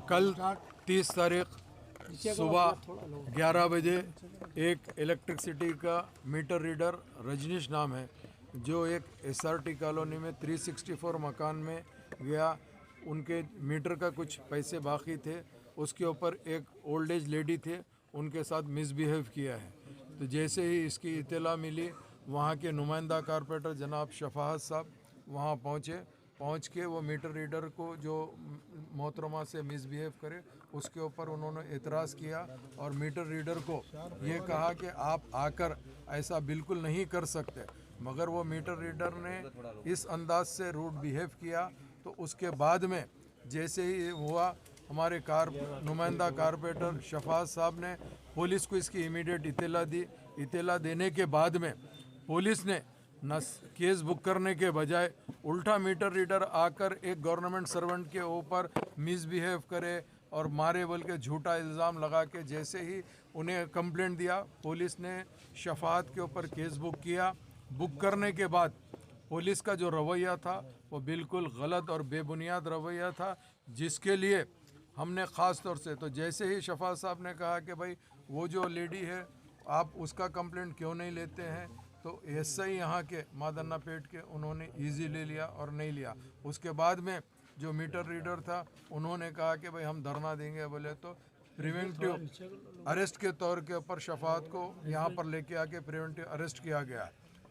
कल 30 तारीख सुबह 11 बजे एक इलेक्ट्रिसिटी का मीटर रीडर रजनीश नाम है, जो एक SRT कॉलोनी में 364 मकान में गया। उनके मीटर का कुछ पैसे बाकी थे, उसके ऊपर एक ओल्ड एज लेडी थे, उनके साथ मिसबिहेव किया है। तो जैसे ही इसकी इत्तला मिली, वहाँ के नुमाइंदा कारपोरेटर जनाब शफाअत साहब वहाँ पहुँच के वो मीटर रीडर को जो मोहतरमा से मिसबिहेव करे उसके ऊपर उन्होंने एतराज़ किया और मीटर रीडर को ये कहा कि आप आकर ऐसा बिल्कुल नहीं कर सकते, मगर वो मीटर रीडर ने इस अंदाज से रूड बिहेव किया। तो उसके बाद में जैसे ही हुआ, हमारे नुमाइंदा कारपोरेटर शफाअत साहब ने पुलिस को इसकी इमीडिएट इत्तला दी। इत्तला देने के बाद में पुलिस ने केस बुक करने के बजाय उल्टा मीटर रीडर आकर एक गवर्नमेंट सर्वेंट के ऊपर मिसबिहेव करे और मारे बोल के झूठा इल्ज़ाम लगा के जैसे ही उन्हें कंप्लेंट दिया, पुलिस ने शफाअत के ऊपर केस बुक किया। बुक करने के बाद पुलिस का जो रवैया था वो बिल्कुल गलत और बेबुनियाद रवैया था, जिसके लिए हमने ख़ास तौर से तो जैसे ही शफाअत साहब ने कहा कि भाई वो जो लेडी है आप उसका कंप्लेंट क्यों नहीं लेते हैं, तो ऐसे ही यहाँ के मादन्ना पेट के उन्होंने इजी ले लिया और नहीं लिया। उसके बाद में जो मीटर रीडर था उन्होंने कहा कि भाई हम धरना देंगे, बोले तो प्रिवेंटिव अरेस्ट के तौर के ऊपर शफाअत को यहाँ पर लेके आके प्रिवेंटिव अरेस्ट किया गया।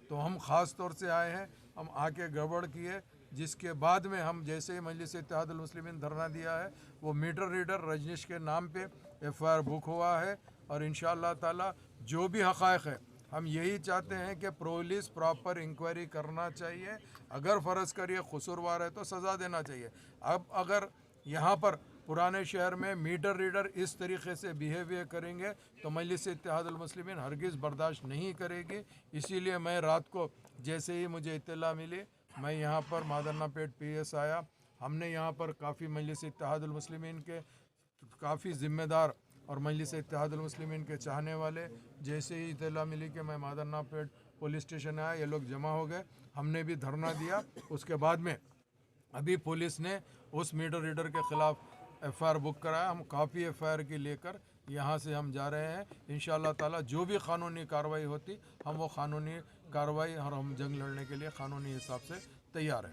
तो हम ख़ास तौर से आए हैं, हम आके गड़बड़ किए, जिसके बाद में हम जैसे ही मजलिस इत्तेहादुल मुस्लिमीन धरना दिया है, वो मीटर रीडर रजनीश के नाम पे FIR बुक हुआ है। और इंशाअल्लाह ताला जो भी हक़ाइक़ है, हम यही चाहते हैं कि पुलिस प्रॉपर इंक्वायरी करना चाहिए। अगर फ़र्ज़ करिए कसूरवार है तो सज़ा देना चाहिए। अब अगर यहाँ पर पुराने शहर में मीटर रीडर इस तरीके से बिहेवियर करेंगे तो मजलिस इत्तेहादुल मुस्लिमीन हरगिज़ बर्दाश्त नहीं करेगी। इसीलिए मैं रात को जैसे ही मुझे इत्तला मिली, मैं यहाँ पर मादन्ना पेट PS आया। हमने यहाँ पर काफ़ी मजलिस इत्तेहादुल मुस्लिमीन के काफ़ी ज़िम्मेदार और मजलिस इत्तेहादुल मुस्लिमीन के चाहने वाले, जैसे ही इत्तला मिली कि मैं मादन्ना पेट पुलिस स्टेशन आया, ये लोग जमा हो गए, हमने भी धरना दिया। उसके बाद में अभी पुलिस ने उस मीटर रीडर के ख़िलाफ़ FIR बुक कराया। हम काफ़ी FIR की लेकर यहाँ से हम जा रहे हैं। इंशाअल्लाह ताला जो भी कानूनी कार्रवाई होती, हम वो कानूनी कार्रवाई और हम जंग लड़ने के लिए कानूनी हिसाब से तैयार है।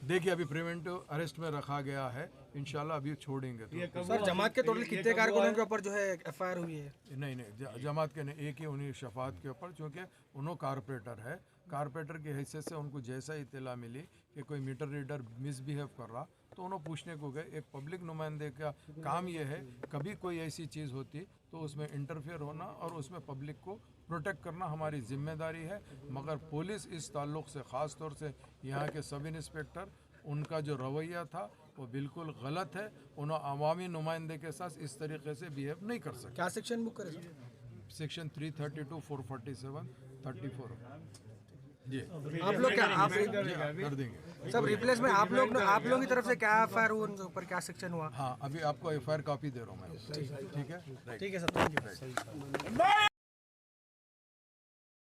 देखिए अभी प्रिवेंटिव अरेस्ट में रखा गया है, इंशाल्लाह अभी छोड़ेंगे। तो सर जमात के टोटल कितने कारकुनों के ऊपर जो है FIR हुई है? नहीं, जमात के नहीं, एक ही उन्हीं शफाअत के ऊपर, क्योंकि उन्होंने कारपोरेटर है। कारपोरेटर की हैसियत से उनको जैसा इत्तला मिली कि कोई मीटर रीडर मिसबिहेव कर रहा, तो उन्होंने पूछने को गए। एक पब्लिक नुमाइंदे का काम ये है, कभी कोई ऐसी चीज़ होती तो उसमें इंटरफेयर होना और उसमें पब्लिक को प्रोटेक्ट करना हमारी जिम्मेदारी है। मगर पुलिस इस ताल्लुक़ से ख़ास तौर से यहाँ के सब इंस्पेक्टर, उनका जो रवैया था वो बिल्कुल गलत है। उन्होंने अवामी नुमाइंदे के साथ इस तरीके से बिहेव नहीं कर सकते। क्या सेक्शन बुक करें? सेक्शन 332, 447, 34 जी। आप लोग क्या आप कर देंगे सब रिप्लेस में आप लोग की तरफ से क्या FIR हुआ, उनके ऊपर क्या सेक्शन हुआ? हाँ, अभी आपको FIR कॉपी दे रहा हूँ मैं। ठीक है ठीक है सर, थैंक यू।